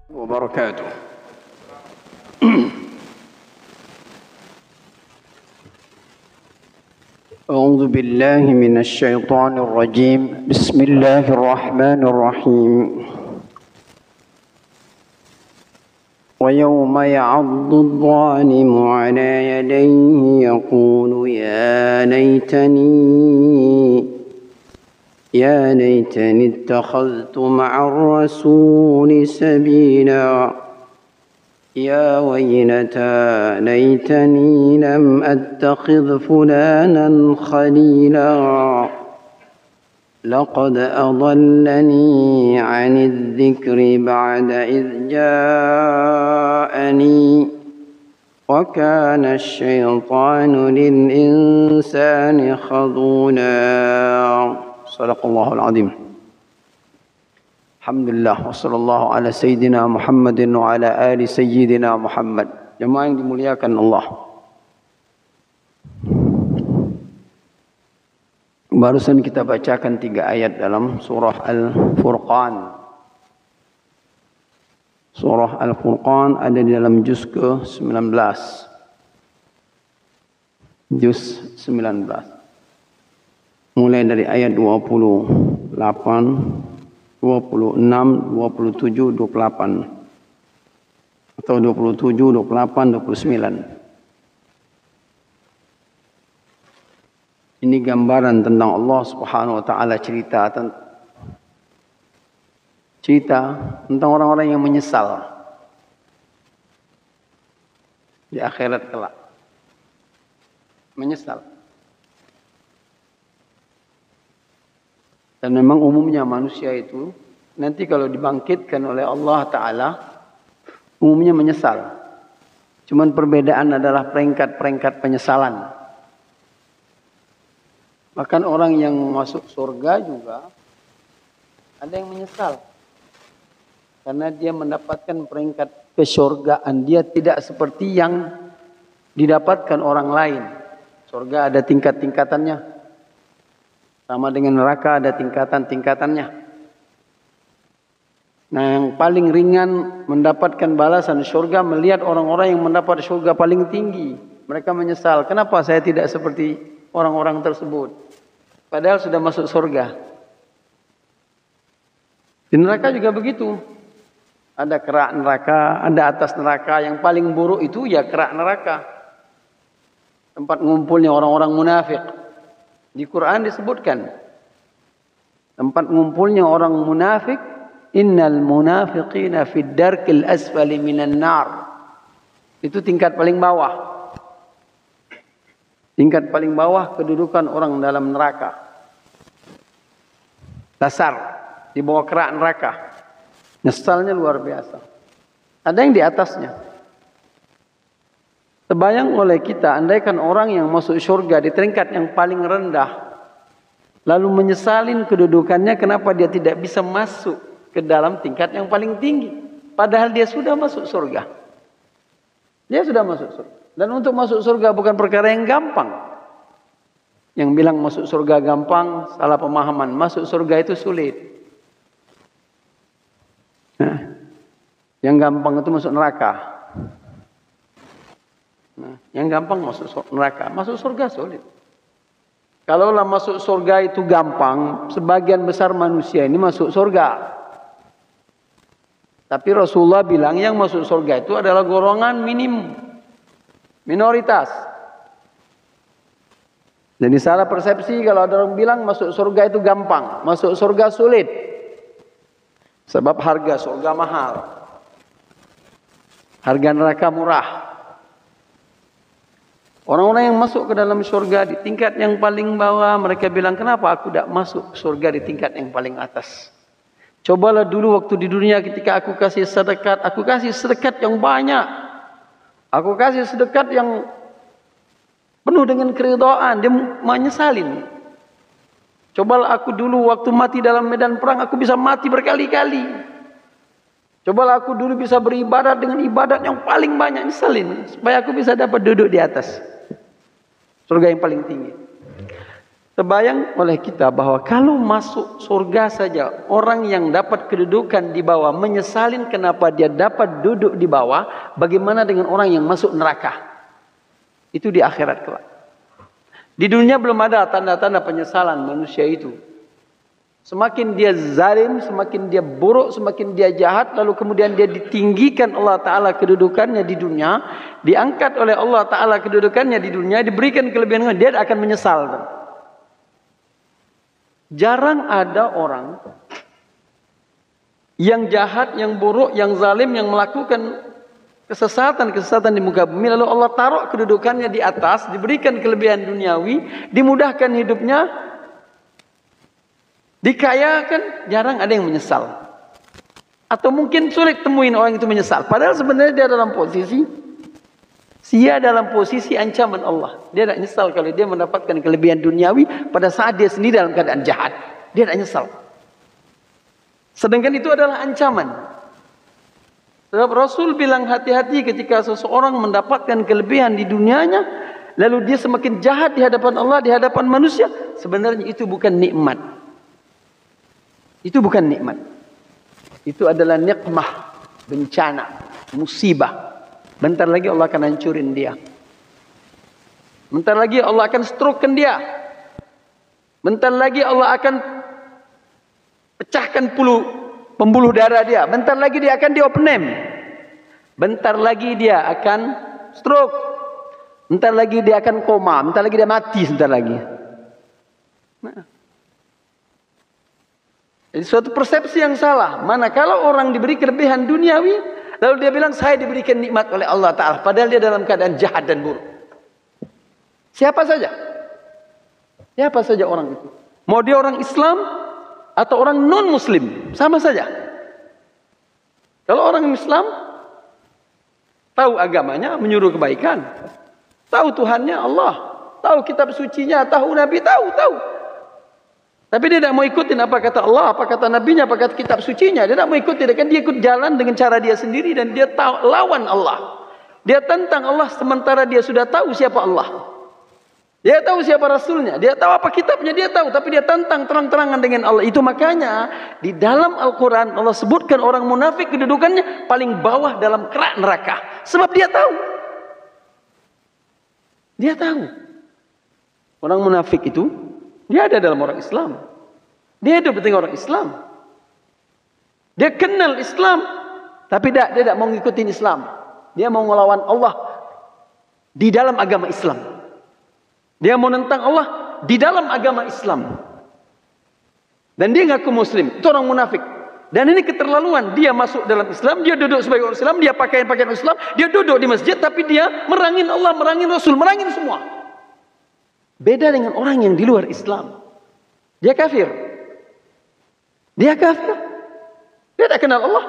وبركاته. أعوذ بالله من الشيطان الرجيم. بسم الله الرحمن الرحيم. ويوم يعض الظالم على يديه يقول يا ليتني اتخذت مع الرسول سبيلا يا ويلتى ليتني لم أتخذ فلانا خليلا لقد أضلني عن الذكر بعد إذ جاءني وكان الشيطان للإنسان خذولا. صدق الله العظيم. Alhamdulillah, wassallallahu ala sayyidina Muhammadin wa ala ali sayyidina Muhammad. Jemaah yang dimuliakan Allah. Barusan kita bacakan 3 ayat dalam surah Al-Furqan. Surah Al-Furqan ada di dalam juz ke-19. Juz 19. Mulai dari ayat 28, 26, 27, 28 atau 27, 28, 29. Ini gambaran tentang Allah Subhanahu wa taala, cerita tentang orang-orang yang menyesal di akhirat kelak. Menyesal. Dan memang umumnya manusia itu nanti kalau dibangkitkan oleh Allah Ta'ala umumnya menyesal. Cuman perbedaan adalah peringkat-peringkat penyesalan. Bahkan orang yang masuk surga juga ada yang menyesal. Karena dia mendapatkan peringkat kesurgaan. Dia tidak seperti yang didapatkan orang lain. Surga ada tingkat-tingkatannya. Sama dengan neraka ada tingkatan-tingkatannya. Nah, yang paling ringan mendapatkan balasan surga melihat orang-orang yang mendapat surga paling tinggi. Mereka menyesal, kenapa saya tidak seperti orang-orang tersebut? Padahal sudah masuk surga. Di neraka juga begitu. Ada kerak neraka, ada atas neraka. Yang paling buruk itu ya kerak neraka. Tempat ngumpulnya orang-orang munafik. Di Quran disebutkan tempat ngumpulnya orang munafik, innal munafiqina fid darkil asfali minan nar. Itu tingkat paling bawah. Tingkat paling bawah kedudukan orang dalam neraka. Dasar di bawah kerak neraka. Nyesalnya luar biasa. Ada yang di atasnya. Terbayang oleh kita, andaikan orang yang masuk surga di tingkat yang paling rendah, lalu menyesalin kedudukannya, kenapa dia tidak bisa masuk ke dalam tingkat yang paling tinggi. Padahal dia sudah masuk surga. Dia sudah masuk surga. Dan untuk masuk surga bukan perkara yang gampang. Yang bilang masuk surga gampang, salah pemahaman. Masuk surga itu sulit. Nah, yang gampang itu masuk neraka. Nah, yang gampang masuk neraka, masuk surga sulit. Kalaulah masuk surga itu gampang, sebagian besar manusia ini masuk surga. Tapi Rasulullah bilang yang masuk surga itu adalah golongan minoritas. Jadi salah persepsi kalau ada orang bilang masuk surga itu gampang, masuk surga sulit. Sebab harga surga mahal. Harga neraka murah. Orang-orang yang masuk ke dalam surga di tingkat yang paling bawah, mereka bilang, kenapa aku tidak masuk surga di tingkat yang paling atas? Cobalah dulu waktu di dunia ketika aku kasih sedekat yang banyak. Aku kasih sedekat yang penuh dengan keridhaan, dia menyesalin. Cobalah aku dulu waktu mati dalam medan perang, aku bisa mati berkali-kali. Cobalah aku dulu bisa beribadat dengan ibadat yang paling banyak, nyesalin. Supaya aku bisa dapat duduk di atas. Surga yang paling tinggi. Terbayang oleh kita bahwa kalau masuk surga saja, orang yang dapat kedudukan di bawah menyesalin kenapa dia dapat duduk di bawah, bagaimana dengan orang yang masuk neraka? Itu di akhirat kelak. Di dunia belum ada tanda-tanda penyesalan manusia itu. Semakin dia zalim, semakin dia buruk, semakin dia jahat, lalu kemudian dia ditinggikan Allah Ta'ala kedudukannya di dunia, diangkat oleh Allah Ta'ala kedudukannya di dunia, diberikan kelebihan, dia akan menyesal. Jarang ada orang yang jahat, yang buruk, yang zalim, yang melakukan kesesatan di muka bumi, lalu Allah taruh kedudukannya di atas, diberikan kelebihan duniawi, dimudahkan hidupnya, dikayakan, jarang ada yang menyesal. Atau mungkin sulit temuin orang itu menyesal. Padahal sebenarnya dia dalam posisi ancaman Allah. Dia tidak nyesal kalau dia mendapatkan kelebihan duniawi pada saat dia sendiri dalam keadaan jahat. Dia tidak nyesal. Sedangkan itu adalah ancaman. Sebab Rasul bilang hati-hati ketika seseorang mendapatkan kelebihan di dunianya, lalu dia semakin jahat di hadapan Allah, di hadapan manusia. Sebenarnya itu bukan nikmat. Itu bukan nikmat. Itu adalah nikmah, bencana, musibah. Bentar lagi Allah akan hancurin dia. Bentar lagi Allah akan strokekan dia. Bentar lagi Allah akan pecahkan pembuluh darah dia. Bentar lagi dia akan diopname. Bentar lagi dia akan stroke. Bentar lagi dia akan koma. Bentar lagi dia mati sebentar lagi. Nah. Jadi suatu persepsi yang salah. Mana kalau orang diberi kelebihan duniawi, lalu dia bilang saya diberikan nikmat oleh Allah Ta'ala. Padahal dia dalam keadaan jahat dan buruk. Siapa saja. Siapa saja orang itu. Mau dia orang Islam atau orang non-Muslim. Sama saja. Kalau orang Islam, tahu agamanya, menyuruh kebaikan. Tahu Tuhannya Allah. Tahu kitab sucinya, tahu Nabi, tahu. Tapi dia tidak mau ikutin apa kata Allah, apa kata Nabinya, apa kata kitab sucinya. Dia tidak mau ikutin. Kan dia ikut jalan dengan cara dia sendiri dan dia tahu, lawan Allah. Dia tentang Allah sementara dia sudah tahu siapa Allah. Dia tahu siapa Rasulnya. Dia tahu apa kitabnya, dia tahu. Tapi dia tentang terang-terangan dengan Allah. Itu makanya di dalam Al-Quran Allah sebutkan orang munafik kedudukannya paling bawah dalam kerak neraka. Sebab dia tahu. Dia tahu. Orang munafik itu dia ada dalam orang Islam. Dia hidup dengan orang Islam. Dia kenal Islam. Tapi dia tidak mau ngikutin Islam. Dia mau melawan Allah di dalam agama Islam. Dia mau nentang Allah di dalam agama Islam. Dan dia ngaku Muslim. Itu orang munafik. Dan ini keterlaluan. Dia masuk dalam Islam. Dia duduk sebagai orang Islam. Dia pakai pakaian Islam. Dia duduk di masjid. Tapi dia merangin Allah, merangin Rasul, merangin semua. Beda dengan orang yang di luar Islam. Dia kafir. Dia kafir. Dia tak kenal Allah.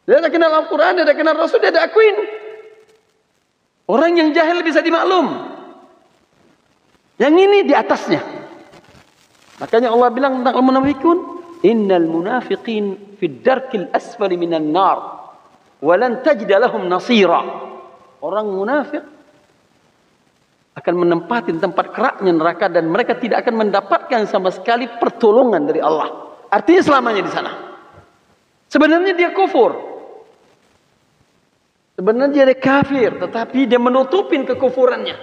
Dia tak kenal Al-Quran. Dia tak kenal Rasul. Dia tak akuin. Orang yang jahil bisa dimaklum. Yang ini di atasnya. Makanya Allah bilang tentang al-munafiqun. Innal munafiqin fid darkil asfali minan nar. Walan tajida lahum nasira. Orang munafik akan menempati tempat keraknya neraka dan mereka tidak akan mendapatkan sama sekali pertolongan dari Allah. Artinya selamanya di sana. Sebenarnya dia kufur. Sebenarnya dia kafir, tetapi dia menutupin kekufurannya.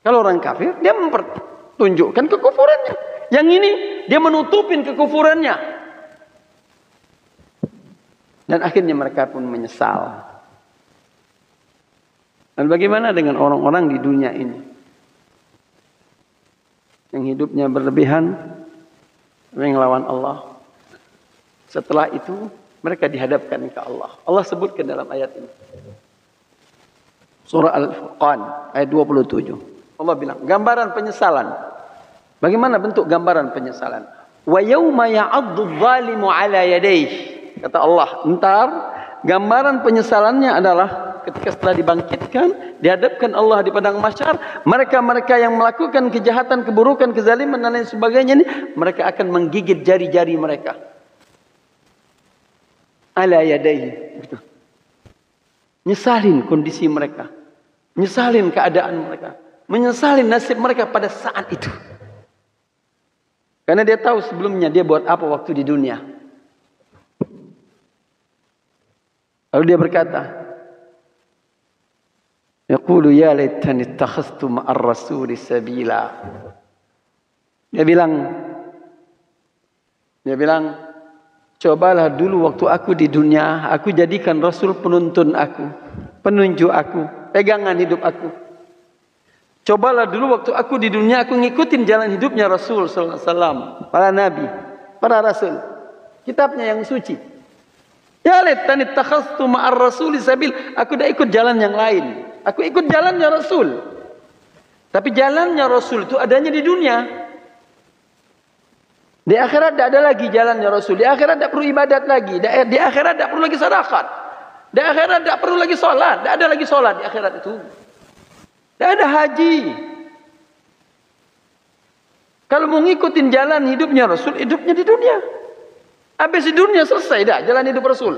Kalau orang kafir, dia mempertunjukkan kekufurannya. Yang ini dia menutupin kekufurannya. Dan akhirnya mereka pun menyesal. Dan bagaimana dengan orang-orang di dunia ini? Yang hidupnya berlebihan, yang lawan Allah. Setelah itu, mereka dihadapkan ke Allah. Allah sebutkan dalam ayat ini. Surah Al-Furqan, ayat 27. Allah bilang, gambaran penyesalan. Bagaimana bentuk gambaran penyesalan? Wa yawma ya'addu dhalimu ala yadayhi. Kata Allah, entar gambaran penyesalannya adalah ketika setelah dibangkitkan, dihadapkan Allah di padang mahsyar, mereka-mereka yang melakukan kejahatan, keburukan, kezaliman dan lain sebagainya ini, mereka akan menggigit jari-jari mereka. Ala yadayhi. Nyesalin kondisi mereka. Nyesalin keadaan mereka. menyesali nasib mereka pada saat itu. Karena dia tahu sebelumnya dia buat apa waktu di dunia. Lalu dia berkata, yaqulu ya laitani ittakhadhtu ma'ar rasuli sabila. Dia bilang, cobalah dulu waktu aku di dunia, aku jadikan Rasul penuntun aku, penunjuk aku, pegangan hidup aku. Cobalah dulu waktu aku di dunia, aku ngikutin jalan hidupnya Rasul sallallahu alaihi wasallam, para nabi, para rasul, kitabnya yang suci. Ya laitani ittakhadhtu ma'ar rasuli sabil. Aku dah ikut jalan yang lain. Aku ikut jalannya Rasul. Tapi jalannya Rasul itu adanya di dunia. Di akhirat tidak ada lagi jalannya Rasul. Di akhirat tidak perlu ibadat lagi. Di akhirat tidak perlu lagi sedekah. Di akhirat tidak perlu lagi sholat. Tidak ada lagi sholat di akhirat itu. Tidak ada haji. Kalau mau ngikutin jalan hidupnya Rasul, hidupnya di dunia. Habis di dunia selesai dah jalan hidup Rasul.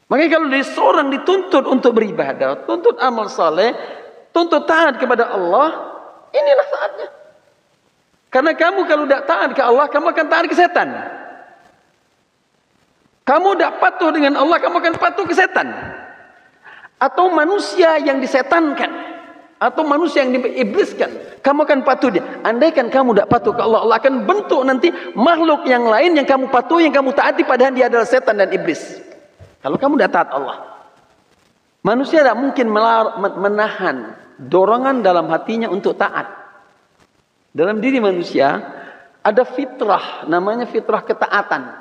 Makanya kalau seorang dituntut untuk beribadah, tuntut amal saleh, tuntut taat kepada Allah, inilah saatnya. Karena kamu kalau tidak taat ke Allah, kamu akan taat ke setan. Kamu tidak patuh dengan Allah, kamu akan patuh ke setan. Atau manusia yang disetankan, atau manusia yang diibliskan, kamu akan patuh dia. Andaikan kamu tidak patuh ke Allah, Allah akan bentuk nanti makhluk yang lain yang kamu patuh, yang kamu taati, padahal dia adalah setan dan iblis. Kalau kamu tidak taat Allah, manusia tidak mungkin menahan dorongan dalam hatinya untuk taat. Dalam diri manusia ada fitrah, namanya fitrah ketaatan.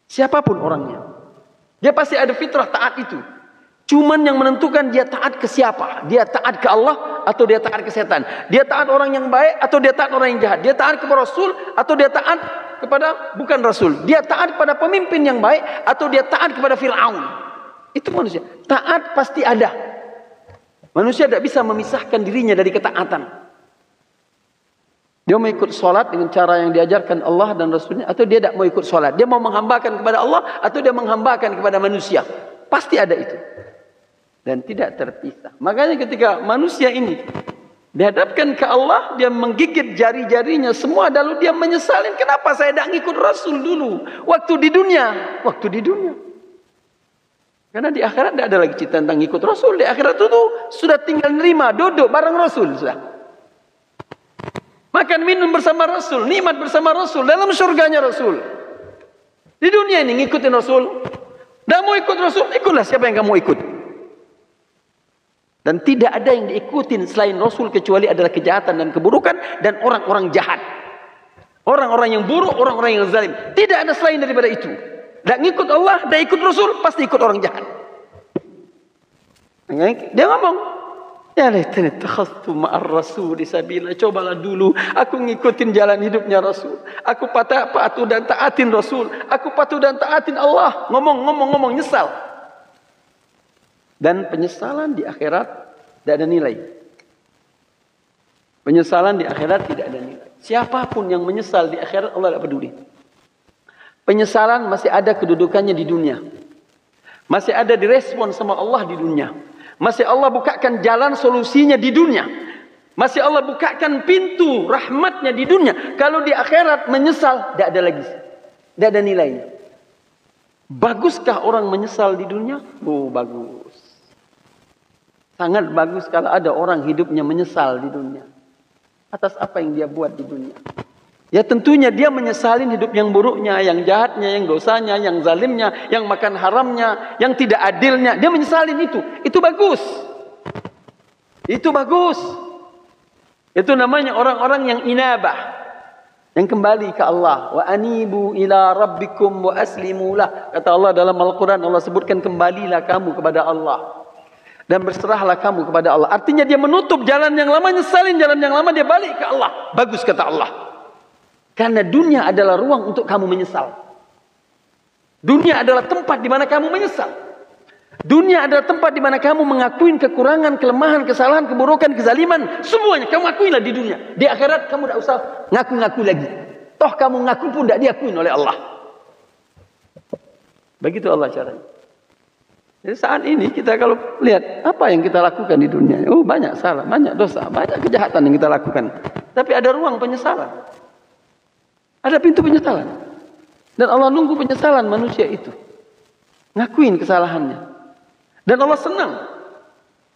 Siapapun orangnya, dia pasti ada fitrah taat itu. Cuman yang menentukan dia taat ke siapa. Dia taat ke Allah atau dia taat ke setan. Dia taat orang yang baik atau dia taat orang yang jahat. Dia taat kepada Rasul atau dia taat kepada bukan Rasul. Dia taat kepada pemimpin yang baik atau dia taat kepada Fir'aun. Itu manusia. Taat pasti ada. Manusia tidak bisa memisahkan dirinya dari ketaatan. Dia mau ikut sholat dengan cara yang diajarkan Allah dan Rasulnya, atau dia tidak mau ikut sholat. Dia mau menghambakan kepada Allah atau dia menghambakan kepada manusia. Pasti ada itu. Dan tidak terpisah. Makanya ketika manusia ini dihadapkan ke Allah, dia menggigit jari-jarinya semua, lalu dia menyesalin, kenapa saya tidak ngikut Rasul dulu waktu di dunia. Karena di akhirat tidak ada lagi cerita tentang ngikut Rasul. Di akhirat itu sudah tinggal nerima, duduk bareng Rasul sudah. Makan minum bersama Rasul, nikmat bersama Rasul, dalam surganya Rasul. Di dunia ini ngikutin Rasul. Tidak mau ikut Rasul, ikutlah siapa yang kamu ikut. Dan tidak ada yang diikutin selain Rasul kecuali adalah kejahatan dan keburukan dan orang-orang jahat. Orang-orang yang buruk, orang-orang yang zalim. Tidak ada selain daripada itu. Dan ngikut Allah, dan ikut Rasul, pasti ikut orang jahat. Dia ngomong, ya laitani ittakhadhtu ma'ar rasuli sabila. Cobalah dulu aku ngikutin jalan hidupnya Rasul. Aku patuh dan taatin Rasul. Aku patuh dan taatin Allah. Ngomong nyesal. Dan penyesalan di akhirat tidak ada nilai. Penyesalan di akhirat tidak ada nilai. Siapapun yang menyesal di akhirat, Allah tidak peduli. Penyesalan masih ada kedudukannya di dunia. Masih ada direspon sama Allah di dunia. Masih Allah bukakan jalan solusinya di dunia. Masih Allah bukakan pintu rahmatnya di dunia. Kalau di akhirat menyesal, tidak ada lagi. Tidak ada nilainya. Baguskah orang menyesal di dunia? Oh, bagus. Sangat bagus kalau ada orang hidupnya menyesal di dunia. Atas apa yang dia buat di dunia. Ya tentunya dia menyesalin hidup yang buruknya, yang jahatnya, yang dosanya, yang zalimnya, yang makan haramnya, yang tidak adilnya. Dia menyesalin itu. Itu bagus. Itu bagus. Itu namanya orang-orang yang inabah. Yang kembali ke Allah. Wa anibu ila rabbikum wa aslimu lah. Kata Allah dalam Al-Quran, Allah sebutkan kembalilah kamu kepada Allah. Dan berserahlah kamu kepada Allah. Artinya dia menutup jalan yang lama, nyesalin jalan yang lama, dia balik ke Allah. Bagus kata Allah. Karena dunia adalah ruang untuk kamu menyesal. Dunia adalah tempat di mana kamu menyesal. Dunia adalah tempat di mana kamu mengakuin kekurangan, kelemahan, kesalahan, keburukan, kezaliman. Semuanya kamu akuilah di dunia. Di akhirat kamu tidak usah ngaku-ngaku lagi. Toh kamu ngaku pun tidak diakuin oleh Allah. Begitu Allah caranya. Jadi saat ini kita kalau lihat apa yang kita lakukan di dunia, oh banyak salah, banyak dosa, banyak kejahatan yang kita lakukan. Tapi ada ruang penyesalan. Ada pintu penyesalan. Dan Allah nunggu penyesalan manusia itu. Ngakuin kesalahannya. Dan Allah senang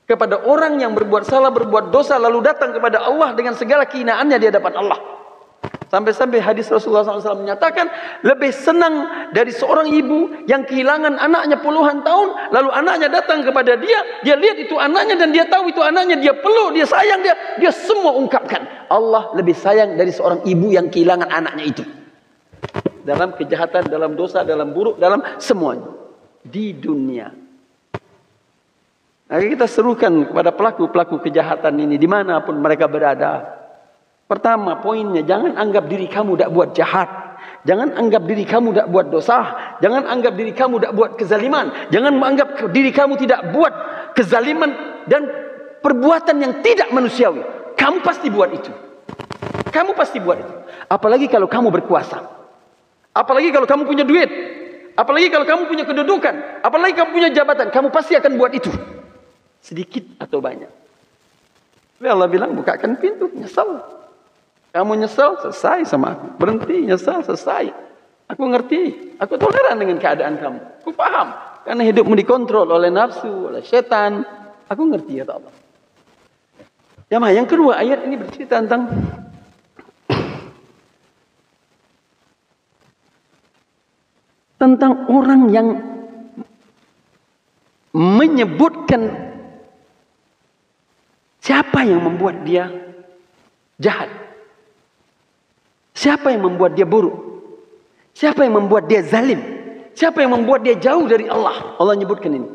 kepada orang yang berbuat salah, berbuat dosa, lalu datang kepada Allah dengan segala kehinaannya di hadapan Allah. Sampai-sampai hadis Rasulullah SAW menyatakan, lebih senang dari seorang ibu yang kehilangan anaknya puluhan tahun, lalu anaknya datang kepada dia, dia lihat itu anaknya dan dia tahu itu anaknya, dia peluk, dia sayang, dia semua ungkapkan. Allah lebih sayang dari seorang ibu yang kehilangan anaknya itu. Dalam kejahatan, dalam dosa, dalam buruk, dalam semuanya. Di dunia. Maka kita serukan kepada pelaku-pelaku kejahatan ini, dimanapun mereka berada. Pertama poinnya, jangan anggap diri kamu tidak buat jahat. Jangan anggap diri kamu tidak buat dosa. Jangan anggap diri kamu tidak buat kezaliman. Jangan menganggap diri kamu tidak buat kezaliman dan perbuatan yang tidak manusiawi. Kamu pasti buat itu. Kamu pasti buat itu. Apalagi kalau kamu berkuasa. Apalagi kalau kamu punya duit. Apalagi kalau kamu punya kedudukan. Apalagi kamu punya jabatan. Kamu pasti akan buat itu. Sedikit atau banyak. Tapi Allah bilang, bukakan pintu, nyesal. Kamu nyesal, selesai sama aku. Berhenti, nyesal, selesai. Aku ngerti. Aku toleran dengan keadaan kamu. Aku paham. Karena hidupmu dikontrol oleh nafsu, oleh setan. Aku ngerti, ya Allah. Yang kedua, ayat ini bercerita tentang orang yang menyebutkan siapa yang membuat dia jahat. Siapa yang membuat dia buruk? Siapa yang membuat dia zalim? Siapa yang membuat dia jauh dari Allah? Allah nyebutkan ini.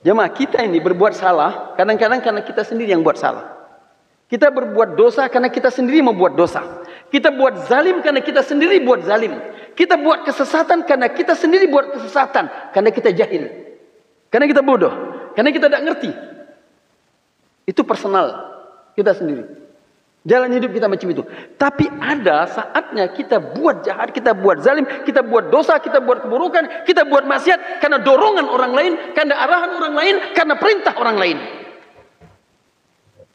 Jemaah, kita ini berbuat salah, kadang-kadang karena kita sendiri yang buat salah. Kita berbuat dosa karena kita sendiri membuat dosa. Kita buat zalim karena kita sendiri buat zalim. Kita buat kesesatan karena kita sendiri buat kesesatan. Karena kita jahil. Karena kita bodoh. Karena kita tidak ngerti. Itu personal kita sendiri. Jalan hidup kita macam itu. Tapi ada saatnya kita buat jahat, kita buat zalim, kita buat dosa, kita buat keburukan, kita buat maksiat karena dorongan orang lain, karena arahan orang lain, karena perintah orang lain.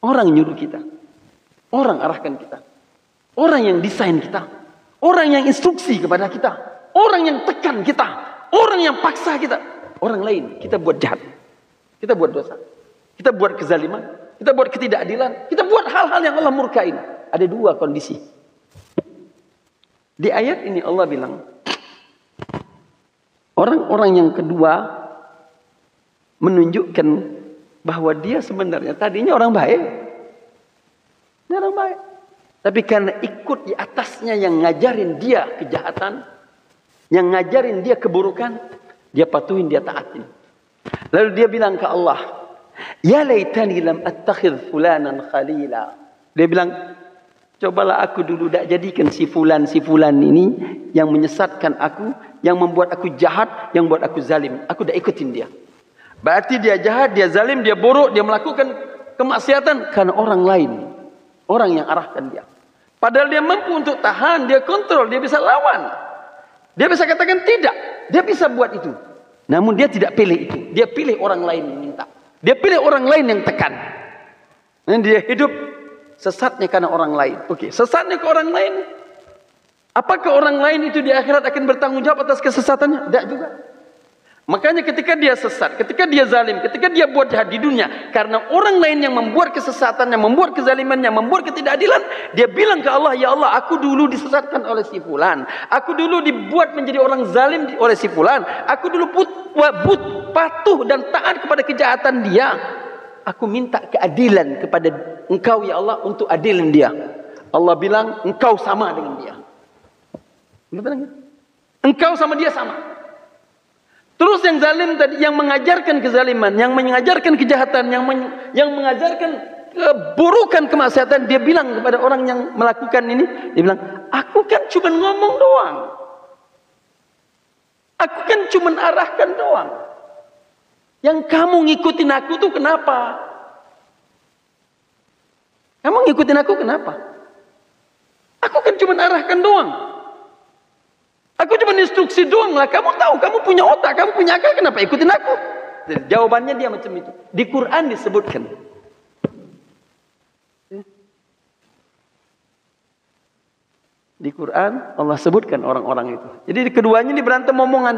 Orang nyuruh kita. Orang arahkan kita. Orang yang desain kita. Orang yang instruksi kepada kita. Orang yang tekan kita. Orang yang paksa kita. Orang lain, kita buat jahat. Kita buat dosa. Kita buat kezaliman. Kita buat ketidakadilan. Kita buat hal-hal yang Allah murkain. Ada dua kondisi. Di ayat ini Allah bilang, orang-orang yang kedua menunjukkan bahwa dia sebenarnya tadinya orang baik. Dia orang baik. Tapi karena ikut di atasnya yang ngajarin dia kejahatan, yang ngajarin dia keburukan, dia patuhin, dia taatin. Lalu dia bilang ke Allah, ya laitani lam attakhidh fulanan khalila. Dia bilang, cobalah aku dulu tak jadikan si fulan ini yang menyesatkan aku, yang membuat aku jahat, yang membuat aku zalim. Aku dah ikutin dia. Berarti dia jahat, dia zalim, dia buruk, dia melakukan kemaksiatan karena orang lain. Orang yang arahkan dia. Padahal dia mampu untuk tahan, dia kontrol, dia bisa lawan. Dia bisa katakan tidak. Dia bisa buat itu. Namun dia tidak pilih itu. Dia pilih orang lain yang minta. Dia pilih orang lain yang tekan. Dan dia hidup sesatnya karena orang lain. Oke, sesatnya ke orang lain. Apakah orang lain itu di akhirat akan bertanggung jawab atas kesesatannya? Tidak juga. Makanya ketika dia sesat, ketika dia zalim, ketika dia buat jahat di dunia, karena orang lain yang membuat kesesatannya, membuat kezalimannya, membuat ketidakadilan, dia bilang ke Allah, ya Allah, aku dulu disesatkan oleh si fulan. Aku dulu dibuat menjadi orang zalim oleh si fulan. Aku dulu patuh dan taat kepada kejahatan dia. Aku minta keadilan kepada engkau ya Allah untuk adilin dia. Allah bilang, engkau sama dengan dia. Engkau sama dia sama. Terus yang zalim tadi, yang mengajarkan kezaliman, yang mengajarkan kejahatan, yang mengajarkan keburukan, kemaksiatan, dia bilang kepada orang yang melakukan ini, dia bilang, aku kan cuma ngomong doang. Aku kan cuma arahkan doang. Yang kamu ngikutin aku tuh kenapa? Kamu ngikutin aku kenapa? Aku kan cuma arahkan doang. Aku cuma instruksi doang lah. Kamu tahu, kamu punya otak, kamu punya akal, kenapa ikutin aku? Jawabannya dia macam itu. Di Quran disebutkan. Di Quran Allah sebutkan orang-orang itu. Jadi keduanya ini berantem omongan.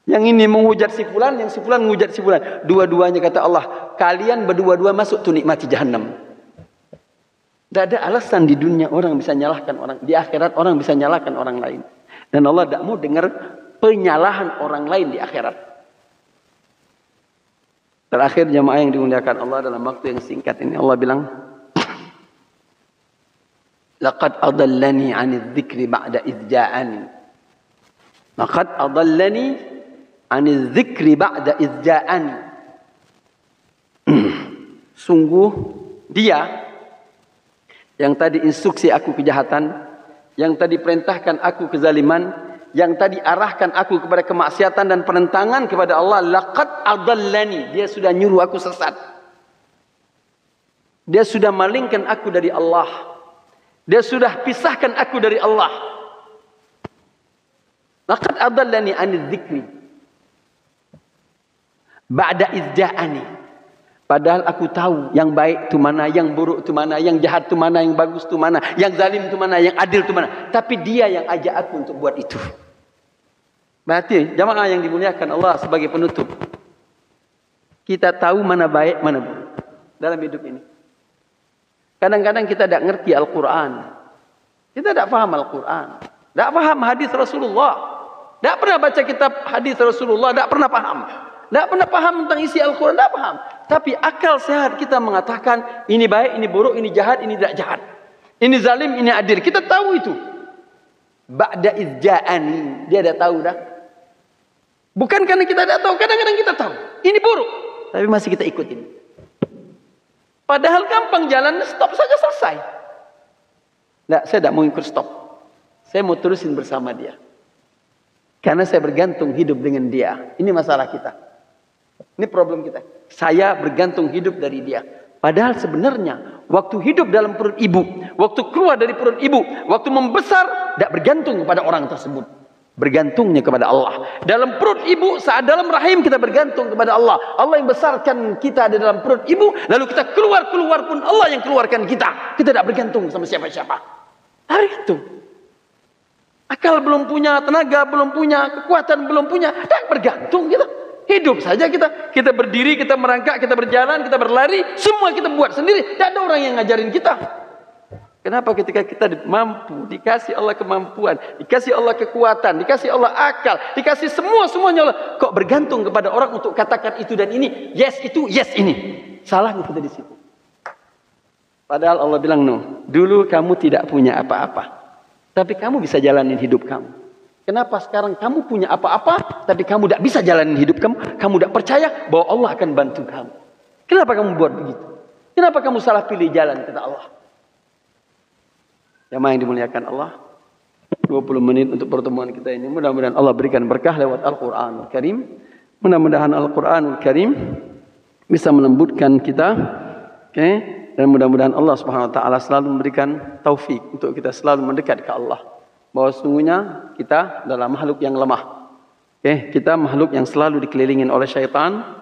Yang ini menghujat si fulan, yang si fulan menghujat si fulan. Dua-duanya kata Allah, kalian berdua-dua masuk tuh nikmati jahannam. Tidak ada alasan di dunia orang bisa nyalahkan orang. Di akhirat orang bisa nyalahkan orang lain. Dan Allah tidak mau dengar penyalahan orang lain di akhirat. Terakhir jamaah yang dimuliakan Allah dalam waktu yang singkat ini. Allah bilang, laqad adallani 'anil dzikri ba'da idz ja'ani. Laqad adallani 'anil dzikri ba'da idz ja'ani. Sungguh dia yang tadi instruksi aku kejahatan, yang tadi perintahkan aku kezaliman, yang tadi arahkan aku kepada kemaksiatan dan penentangan kepada Allah, laqad adallani, dia sudah nyuruh aku sesat. Dia sudah malingkan aku dari Allah. Dia sudah pisahkan aku dari Allah. Laqad adallani 'anil dzikri ba'da idz ja'ani. Padahal aku tahu yang baik itu mana, yang buruk itu mana, yang jahat itu mana, yang bagus itu mana, yang zalim itu mana, yang adil itu mana. Tapi dia yang ajak aku untuk buat itu. Berarti jamaah yang dimuliakan Allah sebagai penutup, kita tahu mana baik, mana buruk dalam hidup ini. Kadang-kadang kita tidak ngerti Al-Quran. Kita tidak paham Al-Quran. Tidak paham hadis Rasulullah. Tidak pernah baca kitab hadis Rasulullah. Tidak pernah paham. Tidak pernah paham tentang isi Al-Quran. Tidak paham. Tapi akal sehat kita mengatakan ini baik, ini buruk, ini jahat, ini tidak jahat. Ini zalim, ini adil. Kita tahu itu. Ba'da idz ja'ani. Dia dah tahu dah. Bukan karena kita tidak tahu. Kadang-kadang kita tahu. Ini buruk. Tapi masih kita ikutin. Padahal gampang jalan, stop saja selesai. Tidak, saya tidak mau ikut stop. Saya mau terusin bersama dia. Karena saya bergantung hidup dengan dia. Ini masalah kita. Ini problem kita. Saya bergantung hidup dari dia. Padahal sebenarnya waktu hidup dalam perut ibu, waktu keluar dari perut ibu, waktu membesar, tidak bergantung kepada orang tersebut. Bergantungnya kepada Allah. Dalam perut ibu, saat dalam rahim kita bergantung kepada Allah. Allah yang besarkan kita di dalam perut ibu, lalu kita keluar pun Allah yang keluarkan kita. Kita tidak bergantung sama siapa-siapa. Hari itu. Akal belum punya, tenaga belum punya, kekuatan belum punya, tidak bergantung kita. Hidup saja kita. Kita berdiri, kita merangkak, kita berjalan, kita berlari, semua kita buat sendiri. Tidak ada orang yang ngajarin kita. Kenapa ketika kita mampu, dikasih Allah kemampuan, dikasih Allah kekuatan, dikasih Allah akal, dikasih semuanya Allah, kok bergantung kepada orang untuk katakan itu dan ini, yes itu, yes ini. Salahnya kita di situ. Padahal Allah bilang, no, dulu kamu tidak punya apa-apa, tapi kamu bisa jalanin hidup kamu. Kenapa sekarang kamu punya apa-apa, tapi kamu tidak bisa jalanin hidup kamu? Kamu tidak percaya bahwa Allah akan bantu kamu. Kenapa kamu buat begitu? Kenapa kamu salah pilih jalan, kata Allah? Jamaah yang dimuliakan Allah, 20 menit untuk pertemuan kita ini. Mudah-mudahan Allah berikan berkah lewat Al-Quranul Karim. Mudah-mudahan Al-Quranul Karim bisa melembutkan kita. Okay? Dan mudah-mudahan Allah Subhanahu Wa Taala selalu memberikan taufik untuk kita selalu mendekat ke Allah. Bahwa sesungguhnya kita adalah makhluk yang lemah. Okay? Kita makhluk yang selalu dikelilingin oleh syaitan.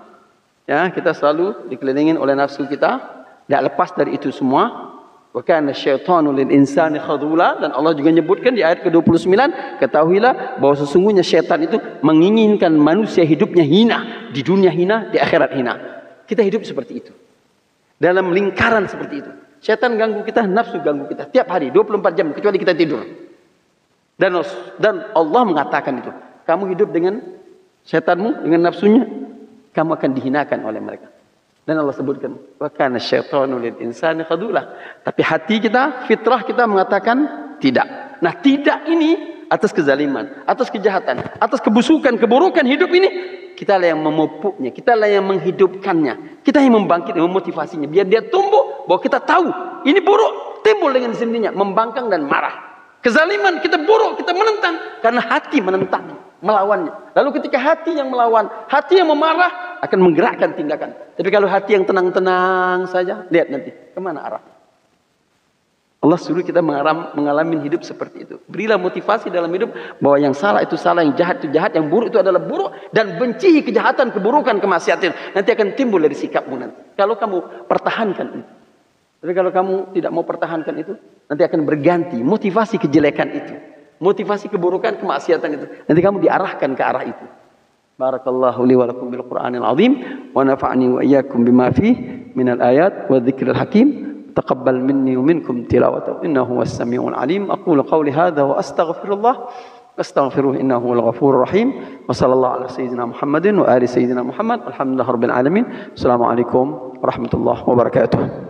Ya, kita selalu dikelilingin oleh nafsu kita. Tidak lepas dari itu semua. Wa kana syaitanu lil insani khadula, dan Allah juga menyebutkan di ayat ke-29, ketahuilah bahwa sesungguhnya syaitan itu menginginkan manusia hidupnya hina, di dunia hina, di akhirat hina. Kita hidup seperti itu. Dalam lingkaran seperti itu. Syaitan ganggu kita, nafsu ganggu kita tiap hari 24 jam kecuali kita tidur. Dan Allah mengatakan itu, kamu hidup dengan syaitanmu, dengan nafsunya, kamu akan dihinakan oleh mereka. Dan Allah sebutkan, wa kana syaitanu lil insani khadula. Tapi hati kita, fitrah kita mengatakan tidak. Nah, tidak ini atas kezaliman, atas kejahatan, atas kebusukan, keburukan hidup ini, kita lah yang memupuknya, kita lah yang menghidupkannya, kita yang membangkitkan, memotivasinya, biar dia tumbuh, bahwa kita tahu ini buruk, timbul dengan sendirinya, membangkang dan marah. Kezaliman kita buruk, kita menentang karena hati menentang, melawannya. Lalu ketika hati yang melawan, hati yang memarah akan menggerakkan tindakan. Tapi kalau hati yang tenang-tenang saja, lihat nanti kemana arah. Allah suruh kita mengalami hidup seperti itu. Berilah motivasi dalam hidup bahwa yang salah itu salah, yang jahat itu jahat, yang buruk itu adalah buruk, dan benci kejahatan, keburukan, kemaksiatan. Nanti akan timbul dari sikapmu nanti. Kalau kamu pertahankan itu. Tapi kalau kamu tidak mau pertahankan itu, nanti akan berganti motivasi kejelekan itu, motivasi keburukan, kemaksiatan itu. Nanti kamu diarahkan ke arah itu. Barakallahu li wa lakum bil Qur'anil azim wa nafa'ani wa iyyakum bima fihi minal ayat wa dzikril hakim. تقبل مني ومنكم تلاوته إنه هو السميع العليم أقول قولي هذا وأستغفر الله أستغفره إنه هو الغفور الرحيم وصلى الله على سيدنا محمد وآل سيدنا محمد الحمد لله رب العالمين السلام عليكم ورحمة الله وبركاته.